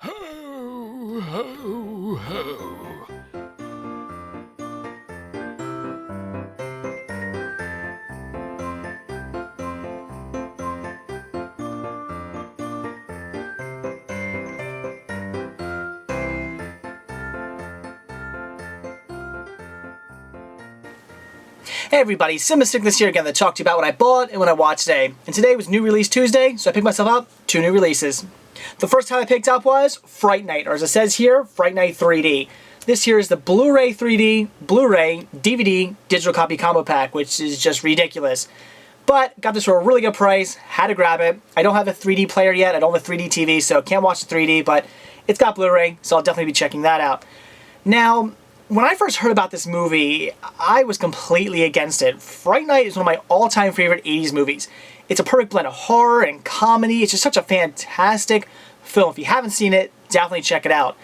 Ho, ho, ho. Hey everybody, Sickness here again to talk to you about what I bought and what I watched today. And today was New Release Tuesday, so I picked myself up 2 new releases. The first time I picked up was Fright Night, or as it says here, Fright Night 3D. This here is the Blu-ray 3D, Blu-ray, DVD, digital copy combo pack, which is just ridiculous. But got this for a really good price, had to grab it. I don't have a 3D player yet, I don't have a 3D TV, so can't watch the 3D, but it's got Blu-ray, so I'll definitely be checking that out. Now, when I first heard about this movie, I was completely against it. Fright Night is one of my all-time favorite 80s movies. It's a perfect blend of horror and comedy. It's just such a fantastic film. If you haven't seen it, definitely check it out.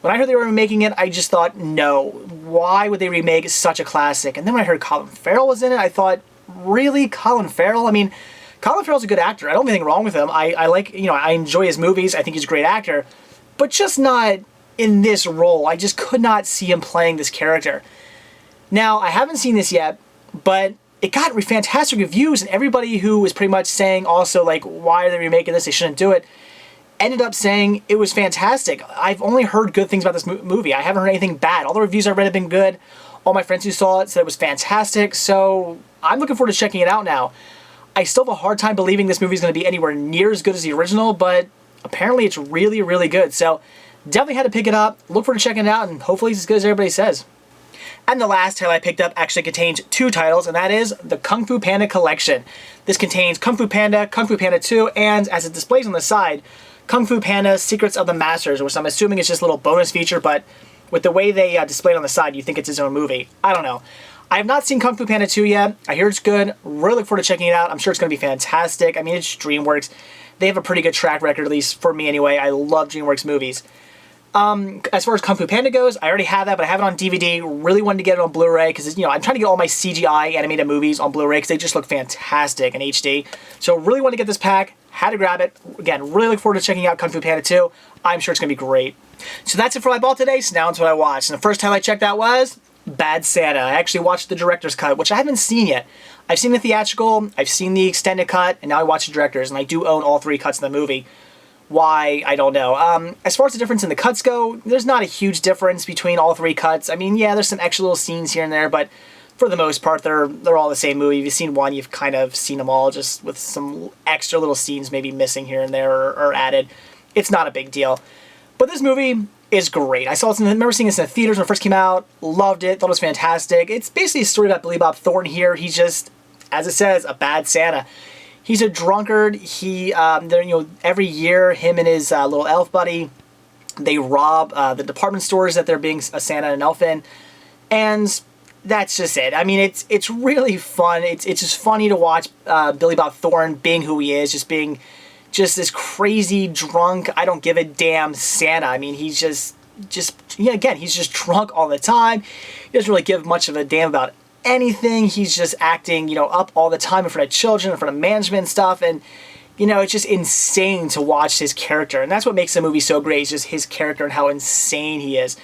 When I heard they were remaking it, I just thought, no, why would they remake such a classic? And then when I heard Colin Farrell was in it, I thought, really? Colin Farrell? I mean, Colin Farrell's a good actor. I don't have anything wrong with him. I like, I enjoy his movies. I think he's a great actor. But just not in this role. I just could not see him playing this character. Now, I haven't seen this yet, but it got fantastic reviews, and everybody who was pretty much saying also, like, why are they remaking this? They shouldn't do it. Ended up saying it was fantastic. I've only heard good things about this movie. I haven't heard anything bad. All the reviews I've read have been good. All my friends who saw it said it was fantastic, so I'm looking forward to checking it out now. I still have a hard time believing this movie is going to be anywhere near as good as the original, but apparently it's really, really good. So definitely had to pick it up, look forward to checking it out, and hopefully it's as good as everybody says. And the last title I picked up actually contains 2 titles, and that is the Kung Fu Panda Collection. This contains Kung Fu Panda 2, and as it displays on the side, Kung Fu Panda Secrets of the Masters, which I'm assuming is just a little bonus feature, but with the way they display it on the side, you think it's his own movie. I don't know. I have not seen Kung Fu Panda 2 yet. I hear it's good. Really look forward to checking it out. I'm sure it's going to be fantastic. I mean, it's DreamWorks. They have a pretty good track record, at least for me anyway. I love DreamWorks movies. As far as Kung Fu Panda goes, I already have that, but I have it on DVD. Really wanted to get it on Blu-ray because, I'm trying to get all my CGI animated movies on Blu-ray because they just look fantastic in HD. So really want to get this pack. Had to grab it. Again, really look forward to checking out Kung Fu Panda 2. I'm sure it's going to be great. So that's it for what I bought today. So now into what I watched. And the first time I checked out was Bad Santa. I actually watched the director's cut, which I haven't seen yet. I've seen the theatrical, I've seen the extended cut, and now I watch the director's, and I do own all 3 cuts of the movie. Why, I don't know. As far as the difference in the cuts go, there's not a huge difference between all 3 cuts. I mean, yeah, there's some extra little scenes here and there, but for the most part, they're all the same movie. If you've seen one, you've kind of seen them all, just with some extra little scenes maybe missing here and there or added. It's not a big deal. But this movie is great. I remember seeing this in the theaters when it first came out, loved it, thought it was fantastic. It's basically a story about Billy Bob Thornton here. He's just, as it says, a bad Santa. He's a drunkard. Every year, him and his little elf buddy, they rob the department stores that they're being a Santa and an elf in, and that's just it. I mean, it's really fun. It's just funny to watch Billy Bob Thornton being who he is, just being just this crazy drunk, I don't give a damn Santa. I mean, he's again, he's just drunk all the time. He doesn't really give much of a damn about anything. He's just acting, up all the time in front of children, in front of management and stuff, and it's just insane to watch his character, and that's what makes the movie so great, is just his character and how insane he is.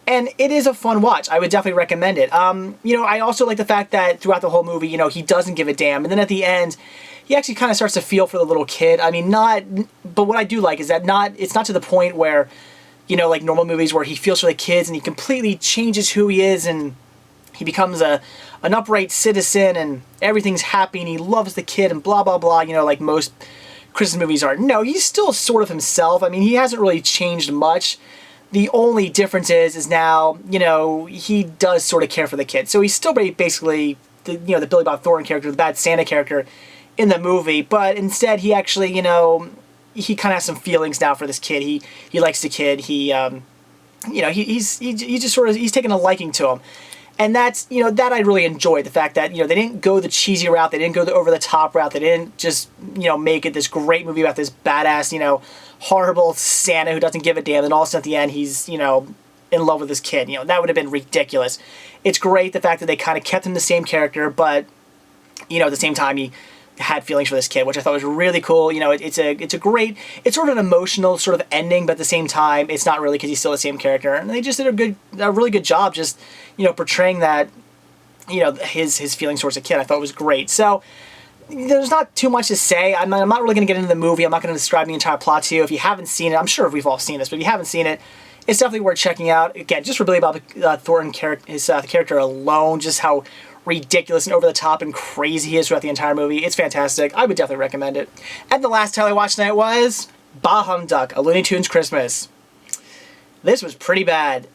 And it is a fun watch. I would definitely recommend it. I also like the fact that throughout the whole movie, he doesn't give a damn, and then at the end, he actually kind of starts to feel for the little kid. I mean, but what I do like is that it's not to the point where, like normal movies where he feels for the kids and he completely changes who he is and he becomes an upright citizen and everything's happy and he loves the kid and blah, blah, blah, like most Christmas movies are. No, he's still sort of himself. I mean, he hasn't really changed much. The only difference is now, he does sort of care for the kid. So he's still basically, the Billy Bob Thornton character, the bad Santa character in the movie, but instead he actually, he kind of has some feelings now for this kid. He likes the kid. He just sort of, he's taking a liking to him. And that's, that I really enjoyed, the fact that, they didn't go the cheesy route, they didn't go the over-the-top route, they didn't just, make it this great movie about this badass, horrible Santa who doesn't give a damn, and all of a sudden at the end he's, in love with his kid. That would have been ridiculous. It's great, the fact that they kind of kept him the same character, but, at the same time, had feelings for this kid, which I thought was really cool. You know, it's a great, it's sort of an emotional sort of ending, but at the same time, it's not really because he's still the same character. And they just did a really good job just, you know, portraying that, you know, his feelings towards a kid. I thought it was great. So there's not too much to say. I'm not really going to get into the movie. I'm not going to describe the entire plot to you. If you haven't seen it, I'm sure we've all seen this, but if you haven't seen it, it's definitely worth checking out. Again, just for Billy Bob Thornton, his character alone, just how ridiculous and over the top and crazy he is throughout the entire movie. It's fantastic. I would definitely recommend it. And the last title I watched tonight was Bah Humduck, A Looney Tunes Christmas. This was pretty bad.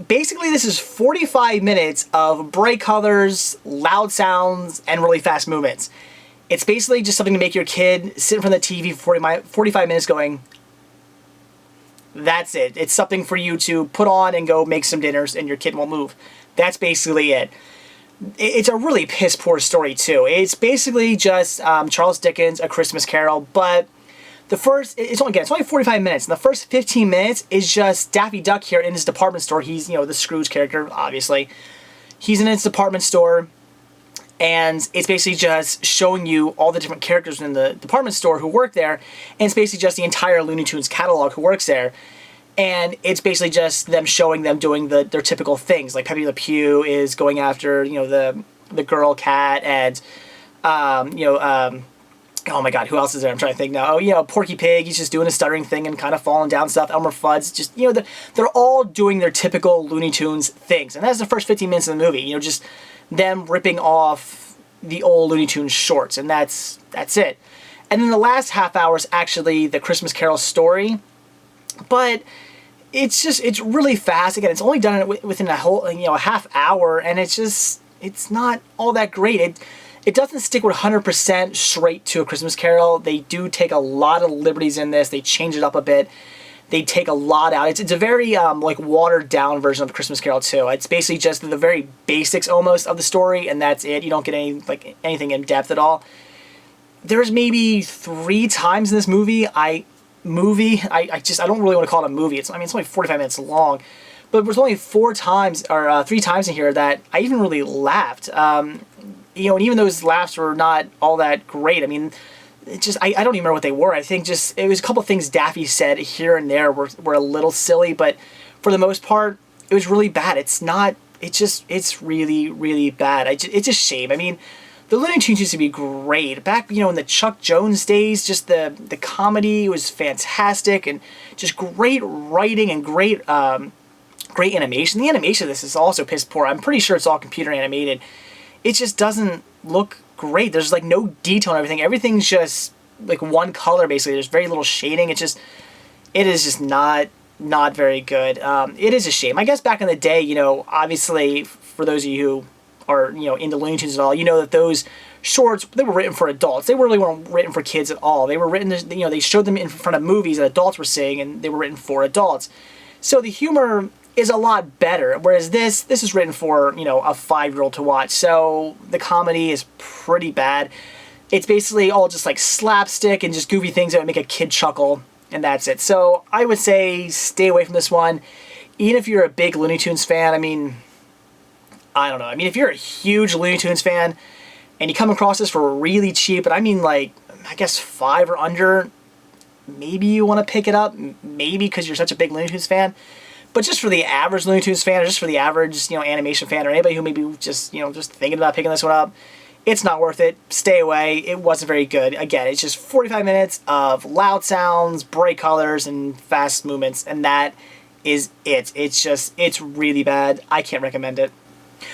Basically, this is 45 minutes of bright colors, loud sounds, and really fast movements. It's basically just something to make your kid sit in front of the TV for 45 minutes going, that's it. It's something for you to put on and go make some dinners and your kid won't move. That's basically it. It's a really piss poor story too. It's basically just Charles Dickens' A Christmas Carol, but it's only 45 minutes, and the first 15 minutes is just Daffy Duck here in his department store. He's, you know, the Scrooge character, obviously. He's in his department store, and it's basically just showing you all the different characters in the department store who work there, and it's basically just the entire Looney Tunes catalog who works there. And it's basically just them showing them doing their typical things. Like Pepe Le Pew is going after, you know, the girl cat, and, oh my god, who else is there? I'm trying to think now. Oh, you know, Porky Pig, he's just doing a stuttering thing and kind of falling down stuff. Elmer Fudd's just, you know, they're all doing their typical Looney Tunes things. And that's the first 15 minutes of the movie, you know, just them ripping off the old Looney Tunes shorts, and that's it. And then the last half hour is actually the Christmas Carol story, but it's really fast. Again, it's only done within a whole, you know, a half hour, and it's not all that great. It doesn't stick 100% straight to A Christmas Carol. They do take a lot of liberties in this. They change it up a bit. They take a lot out. It's a very like watered down version of A Christmas Carol too. It's basically just the very basics almost of the story, and that's it. You don't get anything in depth at all. There's maybe 3 times in this movie I don't really want to call it a movie. It's only 45 minutes long, but there's only 4 times or 3 times in here that I even really laughed. You know, and even those laughs were not all that great. I mean, I don't even remember what they were. I think just, it was a couple things Daffy said here and there were a little silly, but for the most part, it was really bad. It's really, really bad. It's a shame. I mean, the Looney Tunes used to be great. Back, you know, in the Chuck Jones days, just the comedy was fantastic, and just great writing and great animation. The animation of this is also piss poor. I'm pretty sure it's all computer animated. It just doesn't look great. There's like no detail and everything. Everything's just like one color basically. There's very little shading. It is just not very good. It is a shame. I guess back in the day, you know, obviously for those of you who are, you know, into Looney Tunes at all, you know that those shorts, they were written for adults. They really weren't written for kids at all. They were written, you know, they showed them in front of movies that adults were seeing, and they were written for adults. So the humor is a lot better, whereas this is written for, you know, a 5-year-old to watch. So the comedy is pretty bad. It's basically all just like slapstick and just goofy things that would make a kid chuckle, and that's it. So I would say stay away from this one. Even if you're a big Looney Tunes fan, I mean, I don't know. I mean, if you're a huge Looney Tunes fan and you come across this for really cheap, and I mean like, I guess 5 or under, maybe you want to pick it up, maybe because you're such a big Looney Tunes fan. But just for the average Looney Tunes fan, or just for the average, you know, animation fan, or anybody who maybe just, you know, just thinking about picking this one up, it's not worth it. Stay away. It wasn't very good. Again, it's just 45 minutes of loud sounds, bright colors, and fast movements, and that is it. It's really bad. I can't recommend it.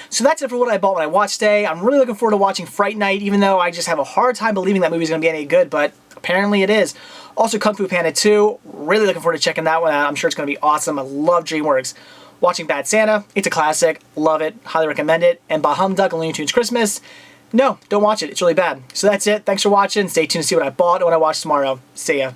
So that's it for what I bought when I watched today. I'm really looking forward to watching Fright Night, even though I just have a hard time believing that movie's going to be any good, but apparently it is. Also, Kung Fu Panda 2, really looking forward to checking that one out. I'm sure it's going to be awesome. I love DreamWorks. Watching Bad Santa, it's a classic. Love it. Highly recommend it. And Bah Humduck, Looney Tunes Christmas, no, don't watch it. It's really bad. So that's it. Thanks for watching. Stay tuned to see what I bought and what I watch tomorrow. See ya.